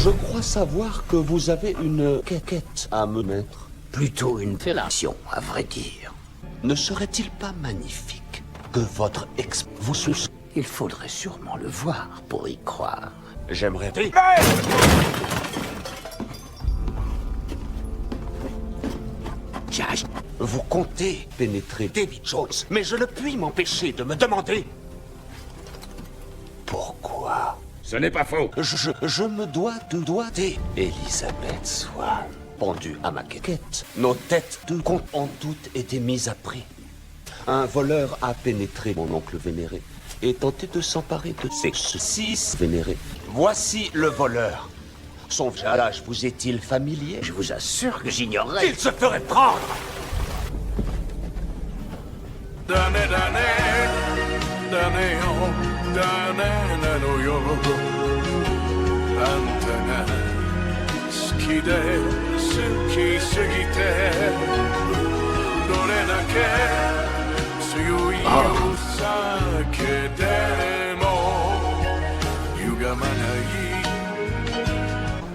Je crois savoir que vous avez une quête à me mettre. Plutôt une fellation, à vrai dire. Ne serait-il pas magnifique que votre ex vous sous... Il faudrait sûrement le voir pour y croire. J'aimerais... Vous comptez pénétrer Davy Jones, mais je ne puis m'empêcher de me demander... Pourquoi? Ce n'est pas faux. Je me dois de doigter Elizabeth Swann. Pendue à ma quête, nos têtes de compte ont toutes été mises à prix. Un voleur a pénétré mon oncle vénéré et tenté de s'emparer de ses six vénérés. Voici le voleur. Son visage vous est-il familier? Je vous assure que j'ignorais. Il se ferait prendre!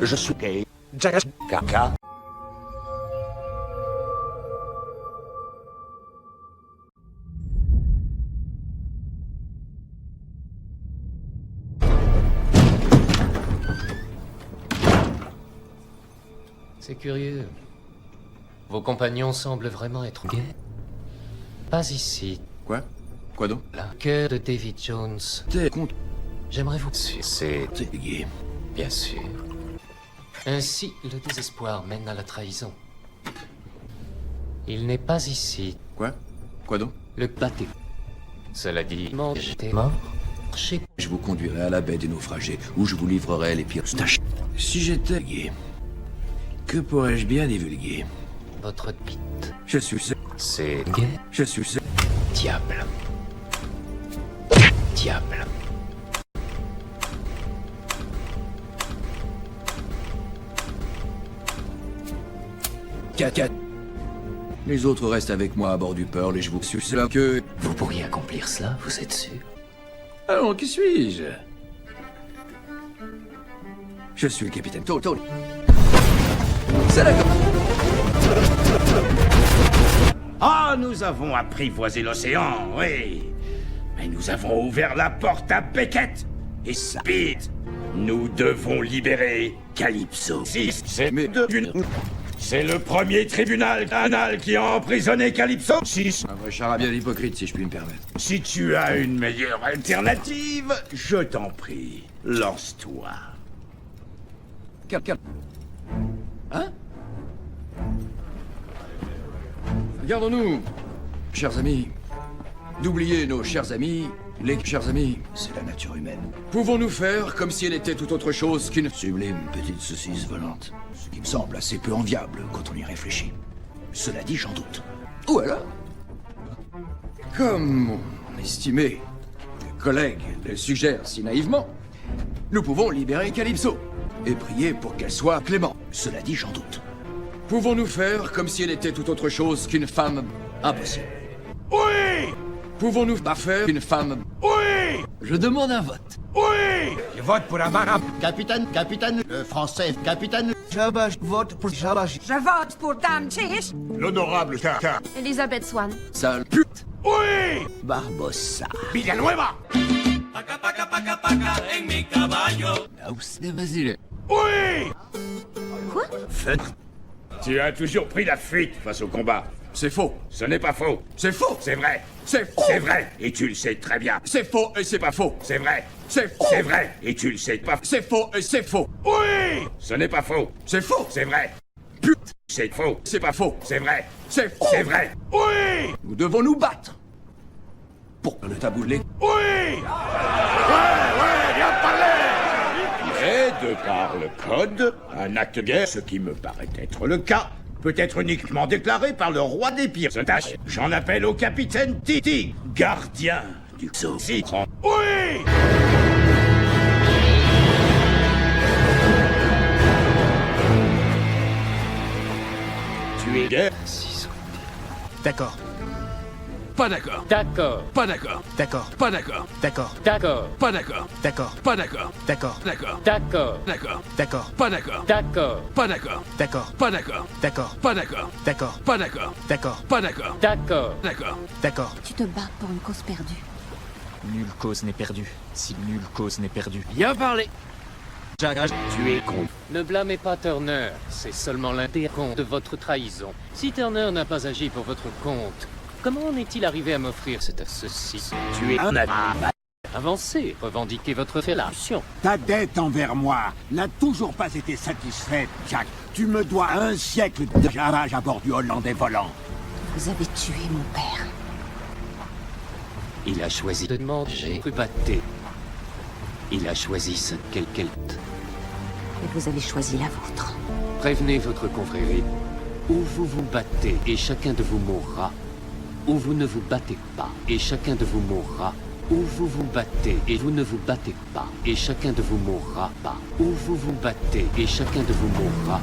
Je suis gay. Kaka. C'est curieux. Vos compagnons semblent vraiment être gays. Pas ici. Quoi? Quoi donc? Là. Que de Davy Jones. T'es con... J'aimerais vous... C'est... T'es gay. Bien sûr. Ainsi, le désespoir mène à la trahison. Il n'est pas ici. Quoi? Quoi donc? Le pâté. Cela dit, j'étais mort. Je vous conduirai à la baie des naufragés, où je vous livrerai les pires staches. Si j'étais gay, que pourrais-je bien divulguer? Votre bite. Je suis... C'est gay. Je suis... Diable. Diable. Caca. Les autres restent avec moi à bord du Pearl et je vous suce la queue. Vous pourriez accomplir cela, vous êtes sûr? Alors, qui suis-je? Je suis le capitaine Toto. C'est la... Ah, nous avons apprivoisé l'océan, oui. Mais nous avons ouvert la porte à Beckett. Et Speed, nous devons libérer Calypso. C'est le premier tribunal canal qui a emprisonné Calypso. Un vrai charabia d'hypocrite, si je puis me permettre. Si tu as une meilleure alternative, je t'en prie, lance-toi. Calme. Hein? Regardons-nous, chers amis. D'oublier nos chers amis, les chers amis. C'est la nature humaine. Pouvons-nous faire comme si elle était tout autre chose qu'une sublime petite saucisse volante? Ce qui me semble assez peu enviable quand on y réfléchit. Cela dit, j'en doute. Ou alors, comme mon estimé collègue le suggère si naïvement, nous pouvons libérer Calypso et prier pour qu'elle soit clémente. Cela dit, j'en doute. Pouvons-nous faire comme si elle était tout autre chose qu'une femme? Impossible. Oui! Pouvons-nous pas faire qu'une femme? Oui! Je demande un vote. Oui! Je vote pour la marabe. Capitaine, français, capitaine. Je vote pour Dame Chiche. L'honorable Kaka. Elizabeth Swann. Sale pute. Oui! Barbossa. Villanueva. Vas-y. Oui! Quoi? Tu as toujours pris la fuite face au combat. C'est faux. Ce n'est pas faux. C'est faux. C'est vrai. C'est faux. C'est vrai. Et tu le sais très bien. C'est faux et c'est pas faux. C'est vrai. C'est faux. C'est vrai. Et tu le sais pas. C'est faux et c'est faux. Oui! Ce n'est pas faux. C'est faux. C'est vrai. Pute. C'est faux. C'est pas faux. C'est vrai. C'est faux. C'est vrai. Oui! Nous devons nous battre. Pour le tabou de l'État. Oui! Ouais, bien parlé! Et de par le code, un acte de guerre, ce qui me paraît être le cas, peut être uniquement déclaré par le roi des pirates. J'en appelle au capitaine Titi, gardien du citron. Oui! Tu es guerre. D'accord. Pas d'accord. D'accord. Pas d'accord. D'accord. Pas d'accord. D'accord. D'accord. Pas d'accord. D'accord. Pas d'accord. D'accord. D'accord. D'accord. D'accord. D'accord. Pas d'accord. D'accord. Pas d'accord. D'accord. Pas d'accord. D'accord. Pas d'accord. D'accord. Pas d'accord. D'accord. Pas d'accord. D'accord. D'accord. D'accord. Tu te bats pour une cause perdue. Nulle cause n'est perdue. Si nulle cause n'est perdue. Bien parlé. Tu es con. Ne blâmez pas Turner, c'est seulement l'intérêt de votre trahison. Si Turner n'a pas agi pour votre compte, comment en est-il arrivé à m'offrir ceci? Tu es un Avancez, revendiquez votre fellation. Ta dette envers moi n'a toujours pas été satisfaite, Jack. Tu me dois un siècle de garage à bord du Hollandais volant. Vous avez tué mon père. Il a choisi de manger batté. Il a choisi ce quelqu'un. Et vous avez choisi la vôtre. Prévenez votre confrérie. Ou vous vous battez et chacun de vous mourra. Ou vous ne vous battez pas et chacun de vous mourra. Ou vous vous battez et vous ne vous battez pas et chacun de vous mourra pas. Ou vous vous battez et chacun de vous mourra.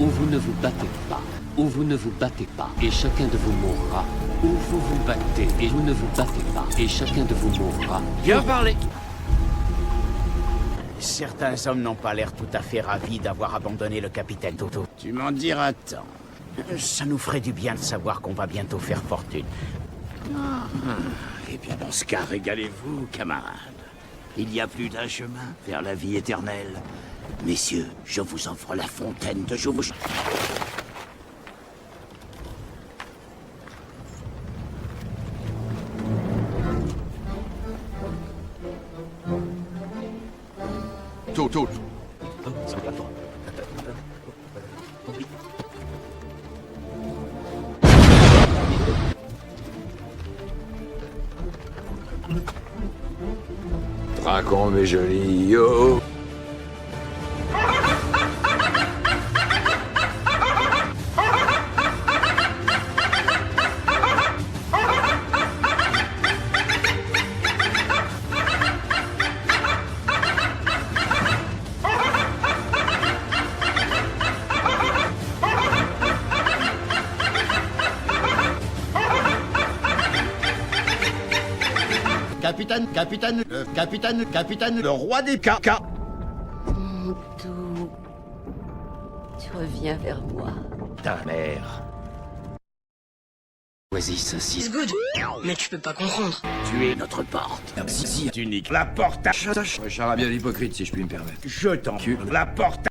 Ou vous ne vous battez pas. Ou vous ne vous battez pas et chacun de vous mourra. Ou vous vous battez et vous ne vous battez pas et chacun de vous mourra. Bien parlé. Certains hommes n'ont pas l'air tout à fait ravis d'avoir abandonné le capitaine Toto. Tu m'en diras tant. Ça nous ferait du bien de savoir qu'on va bientôt faire fortune. Eh bien, dans ce cas, régalez-vous, camarades. Il y a plus d'un chemin vers la vie éternelle. Messieurs, je vous offre la fontaine de jouvence. Toto. Dragon, mes jolis, yo. Capitaine, le roi des caca. Mon doux. Tu reviens vers moi. Ta mère. Choisis ceci. Good. Mais tu peux pas comprendre. Tu es notre porte. Si, Tu niques la porte à... je charabia l'hypocrite, si je puis me permettre. Je t'en... La porte